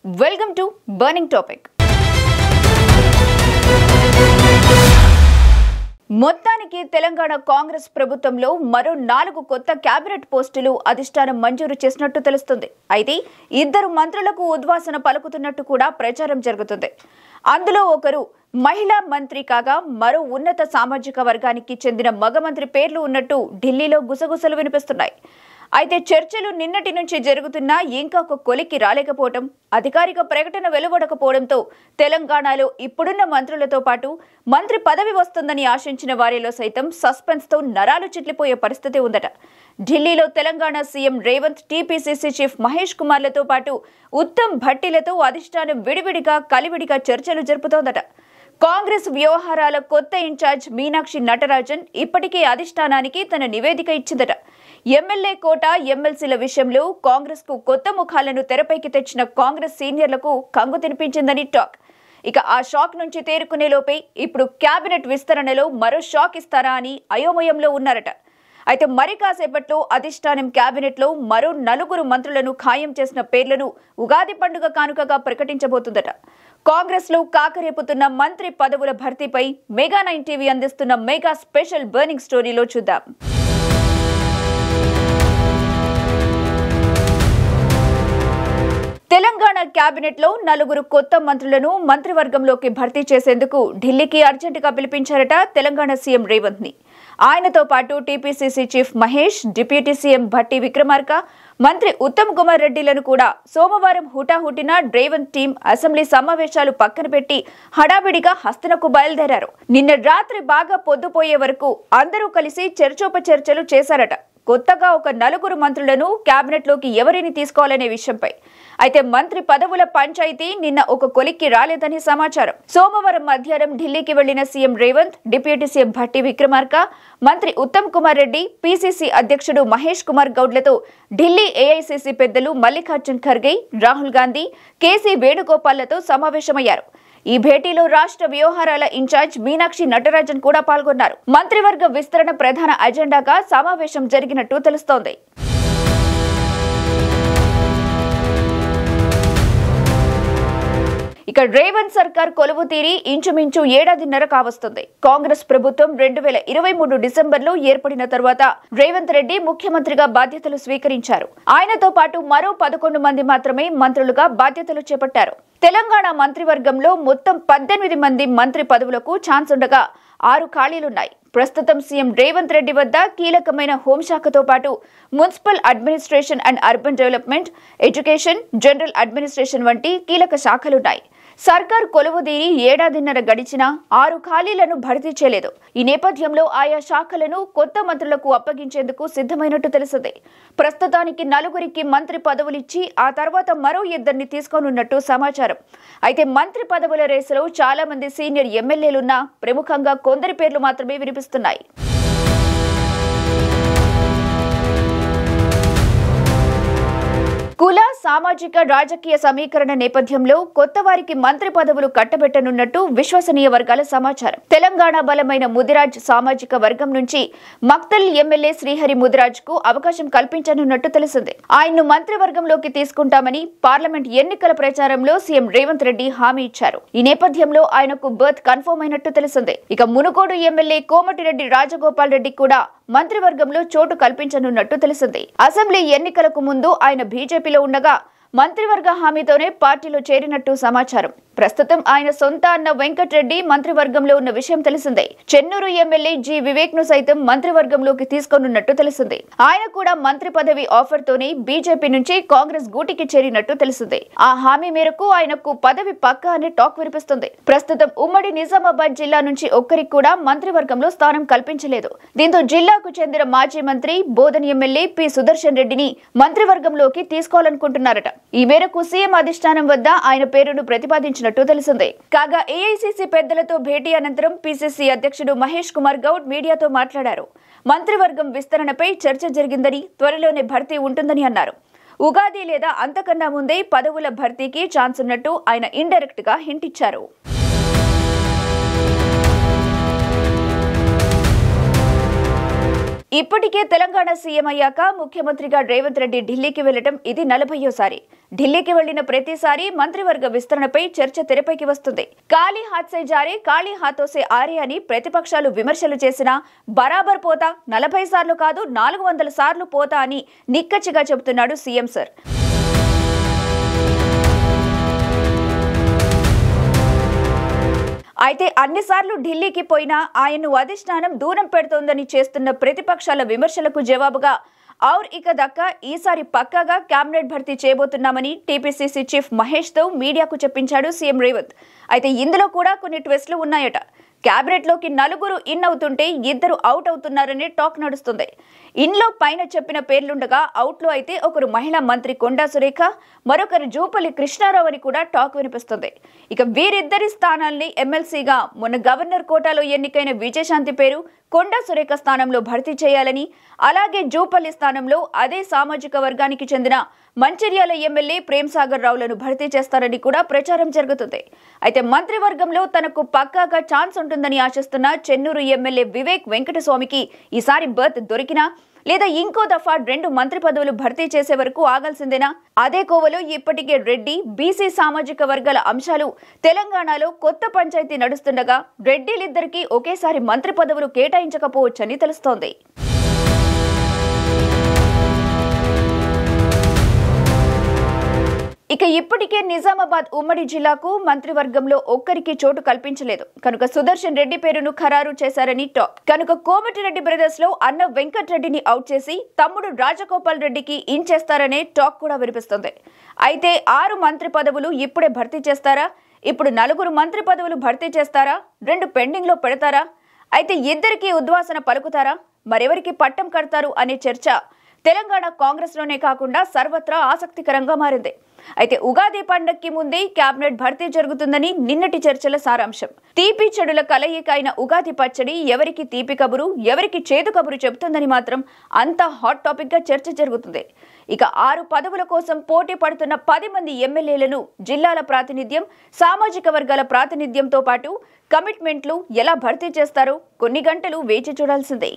Welcome to Burning Topic. మొత్తానికి తెలంగాణ కాంగ్రెస్ ప్రభుత్వంలో మరో 4 కొత్త కేబినెట్ పోస్టులు అధిష్టానం మంజూరు చేసినట్టు తెలుస్తుంది. అయితే ఇద్దరు మంత్రులకు ఉద్వాసన పలుకుతున్నట్టు కూడా ప్రచారం జరుగుతుంది. అందులో ఒకరు మహిళా మంత్రి కాగా మరో ఉన్నత సామాజిక వర్గానికి చెందిన మగ మంత్రి పేర్లు ఉన్నట్టు ఢిల్లీలో గుసగుసలు వినిపిస్తున్నాయి. అయితే చర్చలు నిన్నటి నుంచి జరుగుతున్నా ఇంకా ఒక కొలికి రాలేకపోవడం, అధికారిక ప్రకటన వెలువడకపోవడంతో తెలంగాణలో ఇప్పుడున్న మంత్రులతో పాటు మంత్రి పదవి వస్తుందని ఆశించిన వారిలో సైతం సస్పెన్స్ తో నరాలు చిట్లిపోయే పరిస్థితి ఉందట. ఢిల్లీలో Telangana CM Revanth, TPCC chief Mahesh కుమార్లతో పాటు ఉత్తమ్ భట్టిలతో అధిష్టానం విడివిడిగా కలివిడిగా చర్చలు జరుపుతోందట. కాంగ్రెస్ వ్యవహారాల కొత్త ఇన్ఛార్జ్ మీనాక్షి నటరాజన్ ఇప్పటికే అధిష్టానానికి తన నివేదిక ఇచ్చిందట. ఎమ్మెల్యే కోట, ఎమ్మెల్సీల విషయంలో కాంగ్రెస్ కు కొత్త ముఖాలను తెరపైకి తెచ్చిన కాంగ్రెస్ సీనియర్లకు కంగు తినిపించిందని టాక్. ఇక ఆ షాక్ నుంచి తేరుకునే లోపే ఇప్పుడు కేబినెట్ విస్తరణలో మరో షాక్ ఇస్తారా అని అయోమయంలో ఉన్నారట. అయితే మరి కాసేపట్లో అధిష్టానం కేబినెట్ లో మరో 4 మంత్రులను ఖాయం చేసిన పేర్లను ఉగాది పండుగ కానుకగా ప్రకటించబోతుందట. కాంగ్రెస్ లో కాకరేపుతున్న మంత్రి పదవుల భర్తీపై మెగా 9 టీవీ అందిస్తున్న మెగా స్పెషల్ బర్నింగ్ స్టోరీలో చూద్దాం. తెలంగాణ కేబినెట్ లో 4 కొత్త మంత్రులను మంత్రివర్గంలోకి భర్తీ చేసేందుకు ఢిల్లీకి అర్జెంటుగా పిలిపించారట తెలంగాణ సీఎం రేవంత్ ని. ఆయనతో పాటు TPCC chief Mahesh, deputy CM Bhatti Vikramarka, మంత్రి ఉత్తమ్ కుమార్ రెడ్డిలను కూడా సోమవారం హుటాహుటిన రేవంత్ టీం అసెంబ్లీ సమావేశాలు పక్కన పెట్టి హడావిడిగా హస్తనకు బయలుదేరారు. నిన్న రాత్రి బాగా పొద్దుపోయే వరకు అందరూ కలిసి చర్చోపచర్చలు చేశారట. కొత్తగా ఒక 4 మంత్రులను కేబినెట్ లోకి ఎవరిని తీసుకోవాలనే విషయంపై. అయితే మంత్రి పదవుల పంచాయతీ నిన్న ఒక కొలిక్కి రాలేదని సమాచారం. సోమవారం మధ్యాహ్నం ఢిల్లీకి వెళ్లిన CM Revanth, deputy CM Bhatti Vikramarka, మంత్రి ఉత్తమ్ కుమార్ రెడ్డి, పీసీసీ అధ్యక్షుడు మహేష్ కుమార్ గౌడ్లతో ఢిల్లీ ఏఐసీసీ పెద్దలు మల్లికార్జున్ ఖర్గే, రాహుల్ గాంధీ, కేసీ వేణుగోపాల్లతో సమావేశమయ్యారు. ఈ భేటీలో రాష్ట్ర వ్యవహారాల ఇన్ఛార్జ్ మీనాక్షి నటరాజన్ కూడా పాల్గొన్నారు. మంత్రివర్గ విస్తరణ ప్రధాన అజెండాగా సమావేశం జరిగినట్టు తెలుస్తోంది. ఇక రేవంత్ సర్కార్ కొలువు తీరి ఇంచుమించు 1.5 ఏడాది కావస్తుంది. కాంగ్రెస్ ప్రభుత్వం 2023 డిసెంబర్లో ఏర్పడిన తర్వాత రేవంత్ రెడ్డి ముఖ్యమంత్రిగా బాధ్యతలు స్వీకరించారు. ఆయనతో పాటు మరో 11 మంది మాత్రమే మంత్రులుగా బాధ్యతలు చేపట్టారు. తెలంగాణ మంత్రివర్గంలో మొత్తం 18 మంది మంత్రి పదవులకు ఛాన్స్ ఉండగా 6 ఖాళీలున్నాయి. ప్రస్తుతం సీఎం రేవంత్ రెడ్డి వద్ద కీలకమైన హోంశాఖతో పాటు municipal administration and urban development, education, general administration వంటి కీలక శాఖలున్నాయి. సర్కార్ కొలువుదీరి 1.5 ఏడాది గడిచినా 6 ఖాళీలను భర్తీ చేయలేదు. ఈ నేపథ్యంలో ఆయా శాఖలను కొత్త మంత్రులకు అప్పగించేందుకు సిద్ధమైనట్టు తెలిసింది. ప్రస్తుతానికి 4 మంత్రి పదవులిచ్చి ఆ తర్వాత మరో 2 తీసుకోనున్నట్టు సమాచారం. అయితే మంత్రి పదవుల రేసులో చాలా మంది సీనియర్ ఎమ్మెల్యేలున్నా ప్రముఖంగా కొందరి పేర్లు మాత్రమే వినిపిస్తున్నాయి. కుల, సామాజిక, రాజకీయ సమీకరణ నేపథ్యంలో కొత్త వారికి మంత్రి పదవులు కట్టబెట్టనున్నట్టు విశ్వసనీయ వర్గాల సమాచారం. తెలంగాణ బలమైన ముదిరాజ్ సామాజిక వర్గం నుంచి మక్తల్ ఎమ్మెల్యే శ్రీహరి ముదిరాజ్ కు అవకాశం కల్పించనున్నట్టు తెలిసింది. ఆయన్ను మంత్రివర్గంలోకి తీసుకుంటామని పార్లమెంట్ ఎన్నికల ప్రచారంలో సీఎం రేవంత్ రెడ్డి హామీ ఇచ్చారు. ఈ నేపథ్యంలో ఆయనకు బర్త్ కన్ఫర్మ్ అయినట్టు తెలిసింది. ఇక మునుగోడు ఎమ్మెల్యే కోమటిరెడ్డి రాజగోపాల్ రెడ్డి కూడా మంత్రివర్గంలో చోటు కల్పించనున్నట్టు తెలిసింది. అసెంబ్లీ ఎన్నికలకు ముందు ఆయన బీజేపీలో ఉండగా మంత్రివర్గ హామీతోనే పార్టీలో చేరినట్టు సమాచారం. ప్రస్తుతం ఆయన సొంత అన్న వెంకటరెడ్డి మంత్రివర్గంలో ఉన్న విషయం తెలిసిందే. చెన్నూరు ఎమ్మెల్యే జి వివేక్ ను సైతం మంత్రివర్గంలోకి తీసుకోనున్నట్టు తెలిసింది. ఆయన కూడా మంత్రి పదవి ఆఫర్ తోనే బీజేపీ నుంచి కాంగ్రెస్ గూటికి చేరినట్టు తెలిసింది. ఆ హామీ మేరకు ఆయనకు పదవి పక్కా అనే టాక్ వినిపిస్తుంది. ప్రస్తుతం ఉమ్మడి నిజామాబాద్ జిల్లా నుంచి ఒక్కరికి కూడా మంత్రివర్గంలో స్థానం కల్పించలేదు. దీంతో జిల్లాకు చెందిన మాజీ మంత్రి బోధన్ ఎమ్మెల్యే పి సుదర్శన్ రెడ్డిని మంత్రివర్గంలోకి తీసుకోవాలనుకుంటున్నారట. ఈ మేరకు సీఎం అధిష్టానం వద్ద ఆయన పేరును ప్రతిపాదించినట్టు తెలిసింది. కాగా ఏఐసీసీ పెద్దలతో భేటీ అనంతరం పీసీసీ అధ్యక్షుడు మహేష్ కుమార్ గౌడ్ మీడియాతో మాట్లాడారు. మంత్రివర్గం విస్తరణపై చర్చ జరిగిందని, త్వరలోనే భర్తీ ఉంటుందని అన్నారు. ఉగాది లేదా అంతకన్నా ముందే పదవుల భర్తీకి ఛాన్స్ ఉన్నట్టు ఆయన ఇండైరెక్ట్ గా హింట్ ఇచ్చారు. ఇప్పటికే తెలంగాణ సీఎం అయ్యాక ముఖ్యమంత్రిగా రేవంత్ రెడ్డి ఢిల్లీకి వెళ్లడం ఇది 40వ సారి. ఢిల్లీకి వెళ్లిన ప్రతిసారి మంత్రివర్గ విస్తరణపై చర్చ తెరపైకి వస్తుంది. ఖాళీ హాత్ సే జారే ఖాళీ హాతో సే ఆరే అని ప్రతిపక్షాలు విమర్శలు చేసినా బరాబర్ పోతా 40 సార్లు కాదు 400 సార్లు పోతా అని నిక్కచ్చిగా చెబుతున్నాడు సీఎం సార్. అయితే అన్నిసార్లు ఢిల్లీకి పోయినా ఆయన్ను అధిష్టానం దూరం పెడుతోందని చేస్తున్న ప్రతిపక్షాల విమర్శలకు జవాబుగా ఔర్ ఇక దక్క ఈసారి పక్కాగా కేబినెట్ భర్తీ చేయబోతున్నామని టీపీసీసీ చీఫ్ మహేష్ తో మీడియాకు చెప్పించాడు సీఎం రేవంత్. అయితే ఇందులో కూడా కొన్ని ట్విస్టులు ఉన్నాయట. కేబినెట్ లోకి 4 ఇన్ అవుతుంటే 2 అవుట్ అవుతున్నారనే టాక్ నడుస్తుంది. ఇన్లో పైన చెప్పిన పేర్లుండగా అవుట్లో అయితే ఒకరు మహిళా మంత్రి కొండా సురేఖ, మరొకరు జూపల్లి కృష్ణారావు అని కూడా టాక్ వినిపిస్తుంది. ఇక వీరిద్దరి స్థానాల్ని ఎమ్మెల్సీగా మొన్న గవర్నర్ కోటాలో ఎన్నికైన విజయశాంతి పేరు కొండా సురేఖ స్థానంలో భర్తీ చేయాలని, అలాగే జూపల్లి స్థానంలో అదే సామాజిక వర్గానికి చెందిన మంచిర్యాల ఎమ్మెల్యే ప్రేమ్ సాగర్ రావులను భర్తీ చేస్తారని కూడా ప్రచారం జరుగుతుంది. అయితే మంత్రివర్గంలో తనకు పక్కాగా ఛాన్స్ ఉంటుందని ఆశిస్తున్న చెన్నూరు ఎమ్మెల్యే వివేక్ వెంకటస్వామికి ఈసారి బర్త్ దొరికినా లేదా ఇంకో దఫా 2 మంత్రి పదవులు భర్తీ చేసే వరకు ఆగాల్సిందేనా? అదే కోవలో ఇప్పటికే రెడ్డి, బీసీ సామాజిక వర్గాల అంశాలు తెలంగాణలో కొత్త పంచాయతీ నడుస్తుండగా రెడ్డిలిద్దరికీ ఒకేసారి మంత్రి పదవులు కేటాయించకపోవచ్చని తెలుస్తోంది. ఇక ఇప్పటికే నిజామాబాద్ ఉమ్మడి జిల్లాకు మంత్రివర్గంలో ఒక్కరికి చోటు కల్పించలేదు కనుక సుదర్శన్ రెడ్డి పేరును ఖరారు చేశారని టాక్. కనుక కోమటిరెడ్డి బ్రదర్స్ లో అన్న వెంకటరెడ్డిని అవుట్ చేసి తమ్ముడు రాజగోపాల్ రెడ్డికి ఇన్ చేస్తారనే టాక్ కూడా వినిపిస్తుంది. అయితే 6 మంత్రి పదవులు ఇప్పుడే భర్తీ చేస్తారా? ఇప్పుడు 4 మంత్రి పదవులు భర్తీ చేస్తారా? 2 పెండింగ్ లో పెడతారా? అయితే ఇద్దరికి ఉద్వాసన పలుకుతారా? మరెవరికి పట్టం కడతారు అనే చర్చ తెలంగాణ కాంగ్రెస్ లోనే కాకుండా సర్వత్రా ఆసక్తికరంగా మారింది. అయితే ఉగాది పండగకి ముందే కేబినెట్ భర్తీ జరుగుతుందని నిన్నటి చర్చల సారాంశం. తీపి చెడుల కలయిక అయిన ఉగాది పచ్చడి ఎవరికి తీపి కబురు, ఎవరికి చేదు కబురు చెబుతుందని మాత్రం అంత హాట్ టాపిక్ గా చర్చ జరుగుతుంది. ఇక 6 పదవుల కోసం పోటీ పడుతున్న 10 మంది ఎమ్మెల్యేలను జిల్లాల ప్రాతినిధ్యం, సామాజిక వర్గాల ప్రాతినిధ్యంతో పాటు కమిట్మెంట్లు ఎలా భర్తీ చేస్తారో కొన్ని గంటలు వేచి చూడాల్సిందే.